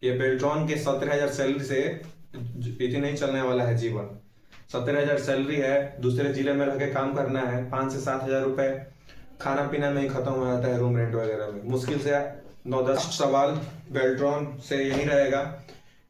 ये बेल्ट्रॉन के 17,000 सैलरी से इतनी नहीं चलने वाला है जीवन। 17,000 सैलरी है, दूसरे जिले में रह के काम करना है, 5 से 7 हजार रुपए खाना पीना में ही खत्म हो जाता है, रूम रेंट वगैरह में। मुश्किल से 9-10 सवाल बेल्ट्रॉन से यही रहेगा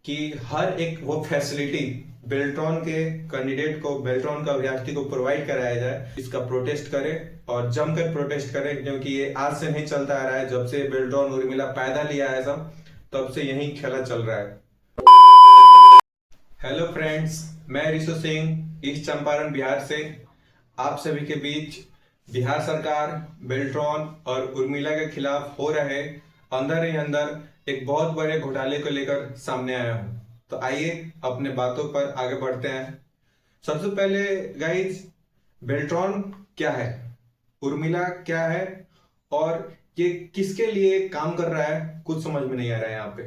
कि हर एक वो फैसिलिटी बेल्ट्रॉन के कैंडिडेट को, बेल्ट्रॉन का अभ्यर्थी को प्रोवाइड कराया जाए। इसका प्रोटेस्ट करे और जमकर प्रोटेस्ट करे, क्योंकि ये आज से नहीं चलता आ रहा है। जब से बेल्ट्रॉन उर्मिला पैदा लिया है सब, तब से यही खेला चल रहा है। हेलो फ्रेंड्स, मैं ऋषु सिंह ईस्ट चंपारण बिहार से आप सभी के बीच बिहार सरकार बेल्ट्रॉन और उर्मिला के खिलाफ हो रहे अंदर ही अंदर एक बहुत बड़े घोटाले को लेकर सामने आया हूं। तो आइए अपने बातों पर आगे बढ़ते हैं। सबसे पहले गाइज, बेल्ट्रॉन क्या है, उर्मिला क्या है और ये किसके लिए काम कर रहा है, कुछ समझ में नहीं आ रहा है यहाँ पे।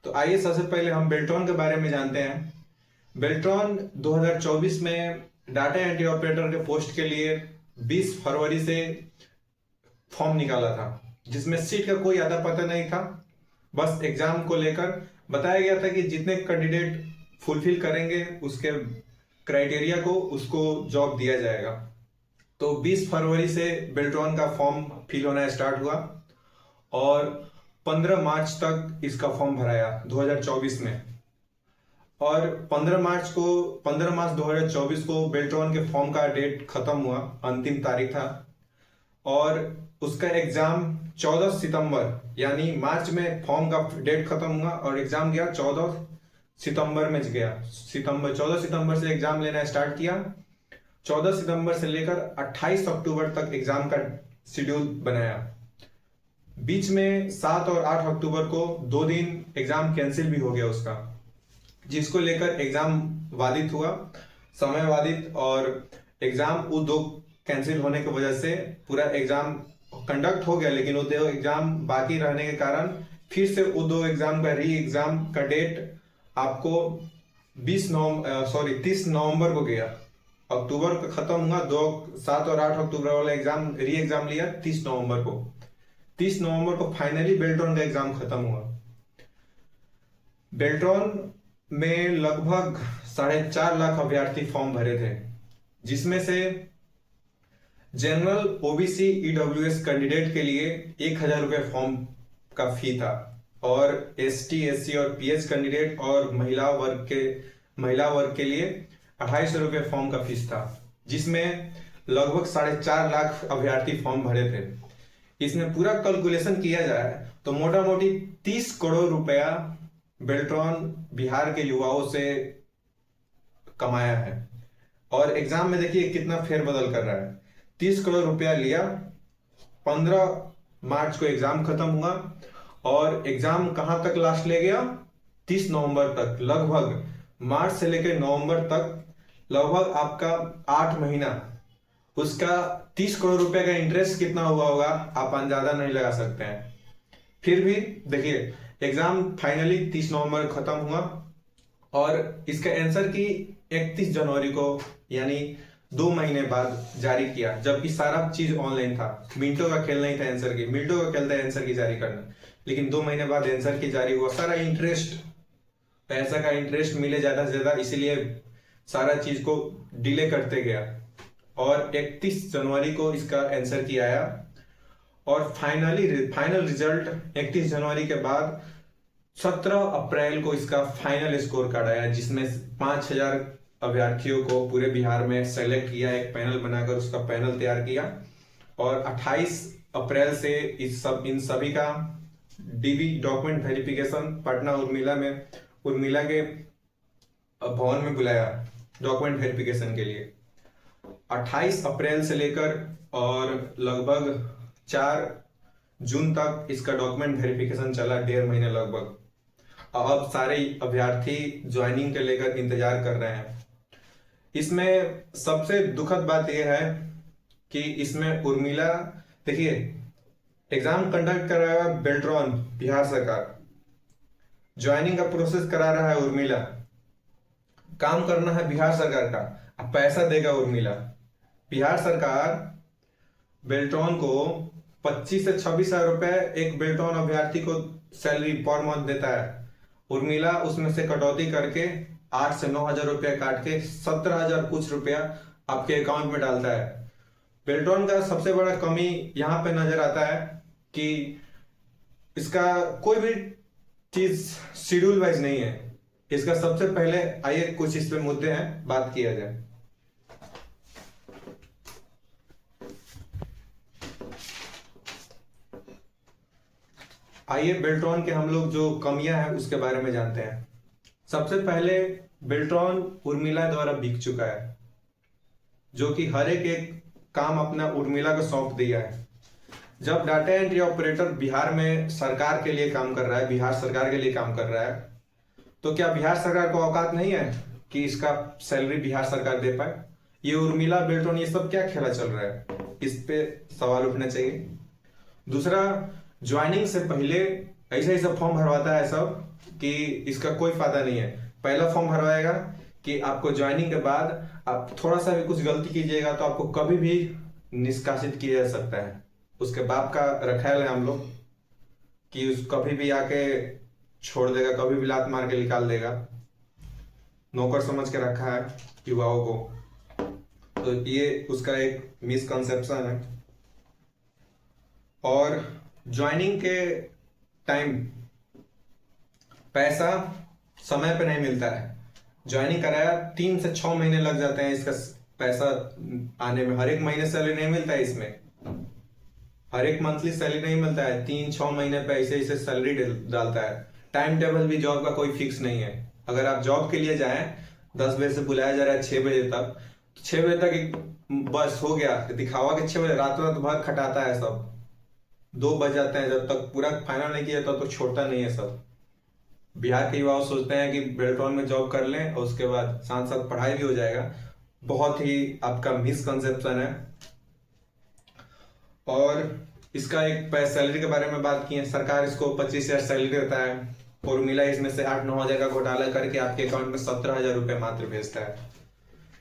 तो आइए सबसे पहले हम बेल्ट्रॉन के बारे में जानते हैं। बेल्ट्रॉन 2024 में डाटा एंट्री ऑपरेटर के पोस्ट के लिए 20 फरवरी से फॉर्म निकाला था, जिसमें सीट का कोई अता पता नहीं था। बस एग्जाम को लेकर बताया गया था कि जितने कैंडिडेट फुलफिल करेंगे उसके क्राइटेरिया को, उसको जॉब दिया जाएगा। तो 20 फरवरी से बेल्ट्रॉन का फॉर्म फिल होना स्टार्ट हुआ और 15 मार्च तक इसका फॉर्म भराया 2024 में। और 15 मार्च 2024 को बेल्ट्रॉन के फॉर्म का डेट खत्म हुआ, अंतिम तारीख था। और उसका एग्जाम 14 सितंबर, यानी मार्च में फॉर्म का डेट खत्म हुआ और एग्जाम गया 14 सितंबर में गया। 14 सितंबर से एग्जाम लेना स्टार्ट किया। 14 सितंबर से लेकर 28 अक्टूबर तक एग्जाम का शेड्यूल बनाया। बीच में 7 और 8 अक्टूबर को 2 दिन एग्जाम कैंसिल भी हो गया उसका, जिसको लेकर एग्जाम बाधित हुआ, समय बाधित। और एग्जाम वो 2 कैंसिल होने की वजह से पूरा एग्जाम कंडक्ट हो गया, लेकिन वो 2 एग्जाम बाकी रहने के कारण फिर से वो 2 एग्जाम का री एग्जाम का डेट आपको 30 नवंबर को गया। अक्टूबर का खत्म हुआ, 7 और 8 अक्टूबर वाला एग्जाम री एग्जाम लिया 30 नवंबर को। 30 नवंबर को फाइनली बेल्ट्रॉन का एग्जाम खत्म हुआ। बेल्ट्रॉन में लगभग 4.5 लाख अभ्यर्थी फॉर्म भरे थे, जिसमें से जनरल, ओबीसी, ईडब्ल्यूएस कैंडिडेट के लिए 1,000 रुपये फॉर्म का फी था, और एसटी, एससी और पीएच कैंडिडेट और महिला वर्ग के लिए 250 रुपये फॉर्म का फीस था, जिसमें लगभग 4.5 लाख अभ्यर्थी फॉर्म भरे थे। इसमें पूरा कैलकुलेशन किया जाए तो मोटा मोटी 30 करोड़ रुपया बेल्ट्रॉन बिहार के युवाओं से कमाया है। और एग्जाम में देखिए कितना फेरबदल कर रहा है। 30 करोड़ रुपया लिया, 15 मार्च को एग्जाम खत्म हुआ और एग्जाम कहां तक लास्ट ले गया, 30 नवंबर तक। लगभग मार्च से लेकर नवंबर तक लगभग आपका 8 महीना, उसका 30 करोड़ रुपए का इंटरेस्ट कितना हुआ होगा आप अंदाजा नहीं लगा सकते हैं। फिर भी देखिए, एग्जाम फाइनली 30 नवंबर खत्म हुआ और इसका आंसर की 31 जनवरी को, यानी 2 महीने बाद जारी किया, जबकि सारा चीज ऑनलाइन था। मिनटों का खेल नहीं था आंसर की, मिनटों का खेल था आंसर की जारी करना, लेकिन 2 महीने बाद आंसर की जारी हुआ। सारा इंटरेस्ट, पैसा का इंटरेस्ट मिले ज्यादा से ज्यादा, इसीलिए सारा चीज को डिले करते गया। और 31 जनवरी को इसका आंसर की आया और फाइनल रिजल्ट 31 जनवरी के बाद 17 अप्रैल को इसका फाइनल स्कोर कार्ड आया, जिसमें 5,000 अभ्यर्थियों को पूरे बिहार में सेलेक्ट किया, एक पैनल बनाकर उसका पैनल तैयार किया। और 28 अप्रैल से इन सभी का DV document verification Patna Urmila के भवन में बुलाया डॉक्यूमेंट वेरिफिकेशन के लिए। 28 अप्रैल से लेकर और लगभग 4 जून तक इसका डॉक्यूमेंट वेरिफिकेशन चला, 1.5 महीने लगभग। अब सारे अभ्यर्थी ज्वाइनिंग के लेकर इंतजार कर रहे हैं। इसमें सबसे दुखद बात यह है कि इसमें उर्मिला, देखिए, एग्जाम कंडक्ट कर रहा है बेल्ट्रॉन बिहार सरकार, ज्वाइनिंग का प्रोसेस करा रहा है उर्मिला, काम करना है बिहार सरकार का, अब पैसा देगा उर्मिला। बिहार सरकार बेल्ट्रॉन को 25 से 26 हजार रुपए एक बेल्ट्रॉन अभ्यर्थी को सैलरी पर मंथ देता है, उर्मिला उसमें से कटौती करके 8 से 9 हजार रुपया काट के 17 हजार कुछ रुपया आपके अकाउंट में डालता है। बेल्ट्रॉन का सबसे बड़ा कमी यहाँ पे नजर आता है कि इसका कोई भी चीज शेड्यूल वाइज नहीं है। इसका सबसे पहले आइए कुछ इस पे मुद्दे हैं, बात किया जाए। आइए बेल्ट्रॉन के हम लोग जो कमियां हैं उसके बारे में जानते हैं। सबसे पहले बेल्ट्रॉन उर्मिला द्वारा बिक चुका है, जो कि हर एक काम अपना उर्मिला को सौंप दिया है। जब डाटा एंट्री ऑपरेटर बिहार में सरकार के लिए काम कर रहा है, बिहार सरकार के लिए काम कर रहा है, तो क्या बिहार सरकार को औकात नहीं है कि इसका सैलरी बिहार सरकार दे पाए? ये उर्मिला बेल्ट्रॉन ये सब क्या खेला चल रहा है, इस पे सवाल उठना चाहिए। दूसरा, ज्वाइनिंग से पहले ऐसा ऐसा फॉर्म भरवाता है सब कि इसका कोई फायदा नहीं है। पहला फॉर्म भरवाएगा कि आपको ज्वाइनिंग के बाद आप थोड़ा सा भी कुछ गलती कीजिएगा तो आपको कभी भी निष्कासित किया जा सकता है। उसके बाप का रखैल है हम लोग कि उस कभी भी आके छोड़ देगा, कभी भी लात मार के निकाल देगा। नौकर समझ के रखा है युवाओं को, तो ये उसका एक मिसकंसेप्शन है। और ज्वाइनिंग के टाइम पैसा समय पे नहीं मिलता है। ज्वाइनिंग कराया 3 से 6 महीने लग जाते हैं इसका पैसा आने में। हर एक महीने सैलरी नहीं मिलता है इसमें, हर एक मंथली सैलरी नहीं मिलता है। 3-6 महीने पे ऐसे ऐसे सैलरी डालता है। टाइम टेबल भी जॉब का कोई फिक्स नहीं है। अगर आप जॉब के लिए जाएं, 10 बजे से बुलाया जा रहा है 6 बजे तक, तो 6 बजे तक बस हो गया दिखावा के 6 बजे, रात रात भर खटाता है सब। 2 बज जाते हैं, जब तक पूरा फाइनल नहीं किया तब तो छोड़ता नहीं है सब। बिहार के युवा सोचते हैं कि बेल्ट्रॉन में जॉब कर लें और उसके बाद साथ साथ पढ़ाई भी हो जाएगा। बहुत ही आपका मिसकंसेप्शन है। और इसका एक सैलरी के बारे में बात की है, सरकार इसको 25 हजार सैलरी देता है। उर्मिला इसमें से 8-9 हजार का घोटाला करके आपके अकाउंट में 17 हजार रुपये मात्र भेजता है।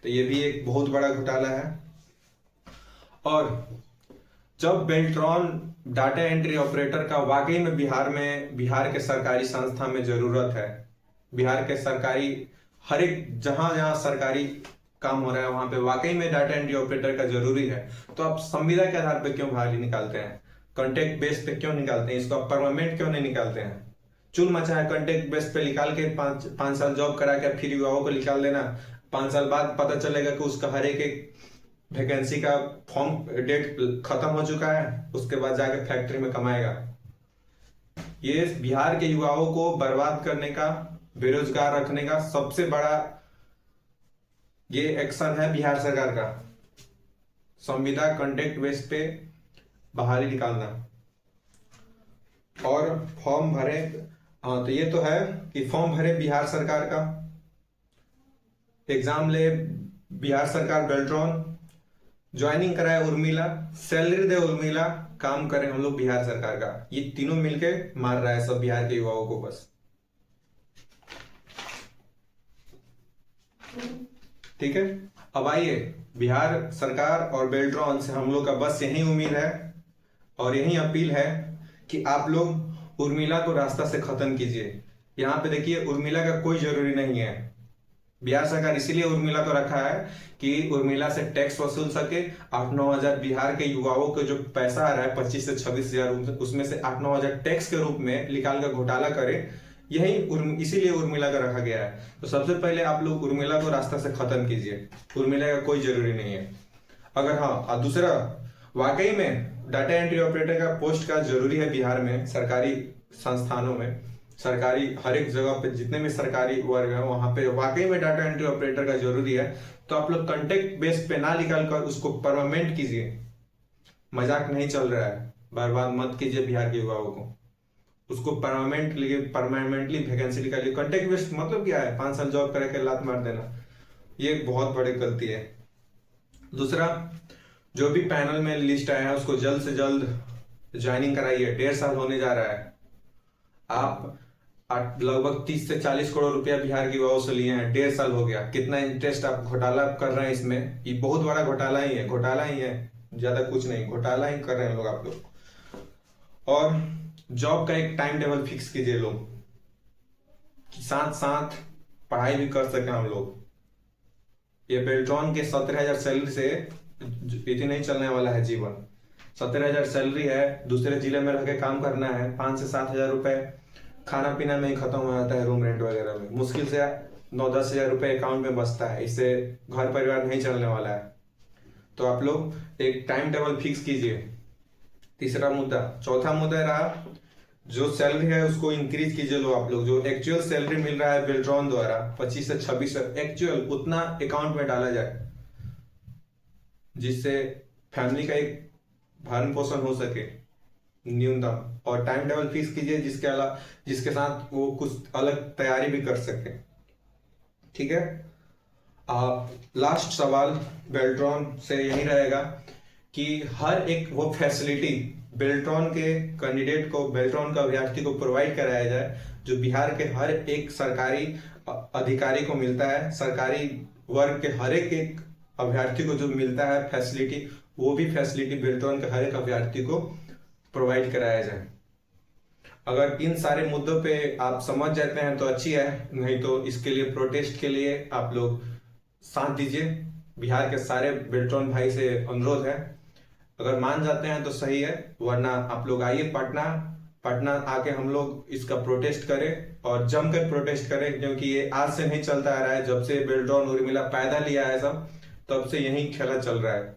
तो ये भी एक बहुत बड़ा घोटाला है। और जब बेल्ट्रॉन डाटा एंट्री ऑपरेटर का वाकई में बिहार के सरकारी संस्था में जरूरत है, बिहार के सरकारी हर एक जहां जहां सरकारी काम हो रहा है वहां पे वाकई में डाटा एंट्री ऑपरेटर का जरूरी है, तो आप संविदा के आधार पर क्यों बहाली निकालते हैं? कॉन्ट्रैक्ट बेस पे क्यों निकालते हैं? इसको आप परमानेंट क्यों नहीं निकालते हैं? चुन मचा है कॉन्ट्रैक्ट बेस पे निकाल के 5 साल जॉब करा के फिर युवाओं को निकाल देना। 5 साल बाद पता चलेगा कि उसका हर एक वैकेंसी का फॉर्म डेट खत्म हो चुका है, उसके बाद जाके फैक्ट्री में कमाएगा। ये बिहार के युवाओं को बर्बाद करने का, बेरोजगार रखने का सबसे बड़ा ये एक्शन है बिहार सरकार का, संविदा कॉन्ट्रैक्ट बेस पे बहाली निकालना। और फॉर्म भरे, हाँ तो ये तो है कि फॉर्म भरे बिहार सरकार का, एग्जाम ले बिहार सरकार बेल्ट्रॉन, ज्वाइनिंग कराए उर्मिला, सैलरी दे उर्मिला, काम करें हम लोग बिहार सरकार का। ये तीनों मिलके मार रहा है सब बिहार के युवाओं को बस। ठीक है, अब आइए बिहार सरकार और बेल्ट्रॉन से हम लोग का बस यही उम्मीद है और यही अपील है कि आप लोग उर्मिला को रास्ता से खत्म कीजिए। यहाँ पे देखिए उर्मिला का कोई जरूरी नहीं है। बिहार सरकार इसीलिए उर्मिला को रखा है कि उर्मिला से टैक्स वसूल सके। 8-9 हजार बिहार के युवाओं को जो पैसा आ रहा है 25 से 26 हजार, उसमें से 8-9 हजार टैक्स के रूप में निकाल कर घोटाला करे, यही इसीलिए उर्मिला का रखा गया है। तो सबसे पहले आप लोग उर्मिला को रास्ता से खत्म कीजिए, उर्मिला का कोई जरूरी नहीं है। अगर हाँ, दूसरा वाकई में डाटा एंट्री ऑपरेटर का पोस्ट का जरूरी है बिहार में, सरकारी संस्थानों में, सरकारी हर एक जगह पे जितने भी सरकारी वर्ग है वहां पे वाकई में डाटा एंट्री ऑपरेटर का जरूरी है, तो आप लोग कॉन्ट्रैक्ट बेस पे ना निकाल कर उसको परमानेंट कीजिए। मजाक नहीं चल रहा है, बर्बाद मत कीजिए बिहार के युवाओं को। उसको परमानेंटली वैकेंसी निकालिए। कॉन्ट्रैक्ट बेस मतलब क्या है? 5 साल जॉब करके लात मार देना, ये बहुत बड़ी गलती है। दूसरा, जो भी पैनल में लिस्ट आया है उसको जल्द से जल्द ज्वाइनिंग कराइए। 1.5 साल होने जा रहा है, आप लगभग 30 से 40 करोड़ रुपया बिहार के युवाओं से लिए हैं, 1.5 साल हो गया। कितना इंटरेस्ट आप घोटाला कर रहे हैं इसमें, ये बहुत बड़ा घोटाला ही है, घोटाला ही है, ज्यादा कुछ नहीं, घोटाला ही कर रहे हैं लोग आप लोग। और जॉब का एक टाइम टेबल फिक्स कीजिए लोग। साथ साथ पढ़ाई भी कर सके हम लोग। ये बेल्ट्रॉन के 17,000 सैलरी से इतनी नहीं चलने वाला है जीवन। 17,000 सैलरी है, दूसरे जिले में रह के काम करना है, 5 से 7 हजार रुपए खाना पीना में ही खत्म हो जाता है, रूम रेंट वगैरह में मुश्किल से 9-10 हजार रुपए अकाउंट में बचता है। इससे घर परिवार नहीं चलने वाला है। तो आप लोग एक टाइम टेबल फिक्स कीजिए। तीसरा मुद्दा। चौथा मुद्दा रहा, जो सैलरी है उसको इंक्रीज कीजिए। लो आप लोग जो एक्चुअल सैलरी मिल रहा है बेल्ट्रॉन द्वारा 25 से 26 एक्चुअल, उतना अकाउंट में डाला जाए, जिससे फैमिली का एक भरण पोषण हो सके न्यूनतम। और टाइम टेबल फिक्स कीजिए जिसके साथ वो कुछ अलग तैयारी भी कर सके। ठीक है। लास्ट सवाल बेल्ट्रॉन से यही रहेगा कि हर एक वो फैसिलिटी बेल्ट्रॉन के कैंडिडेट को, बेल्ट्रॉन का अभ्यर्थी को प्रोवाइड कराया जाए जो बिहार के हर एक सरकारी अधिकारी को मिलता है। सरकारी वर्ग के हर एक अभ्यर्थी को जो मिलता है फैसिलिटी, वो भी फैसिलिटी बेल्ट्रॉन के हर एक अभ्यर्थी को प्रोवाइड कराया जाए। अगर इन सारे मुद्दों पे आप समझ जाते हैं तो अच्छी है, नहीं तो इसके लिए प्रोटेस्ट के लिए आप लोग साथ दीजिए। बिहार के सारे बेल्ट्रॉन भाई से अनुरोध है, अगर मान जाते हैं तो सही है, वरना आप लोग आइए पटना आके हम लोग इसका प्रोटेस्ट करें और जमकर प्रोटेस्ट करें, क्योंकि ये आज से नहीं चलता आ रहा है। जब से बेल्ट्रॉन उर्मिला पैदा लिया है सब, तब से यही खेला चल रहा है।